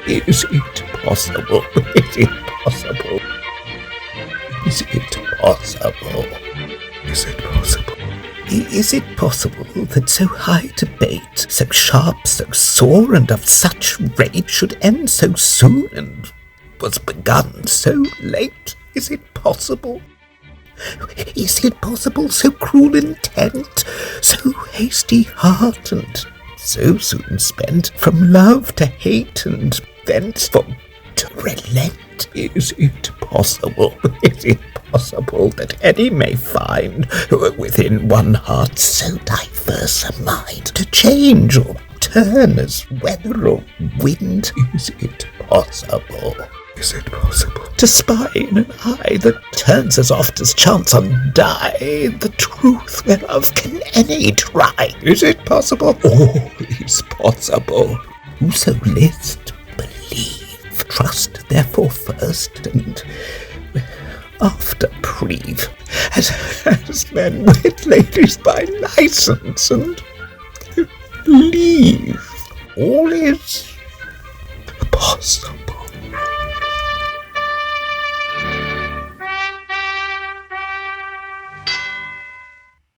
Is it possible? Is it possible? Is it possible? Is it possible? Is it possible that so high debate, so sharp, so sore, and of such rate, should end so soon, and was begun so late? Is it possible? Is it possible so cruel intent, so hasty heart, and so soon spent, from love to hate, and thence to relent? Is it possible? Is it possible that any may find within one heart so diverse a mind to change or turn as weather or wind? Is it possible? Is it possible to spy in an eye that turns as oft as chance on die, the truth whereof can any try? Is it possible? All is possible. Whoso list, believe, trust therefore first, and after prive, as men wed ladies by licence, and leave. All is possible.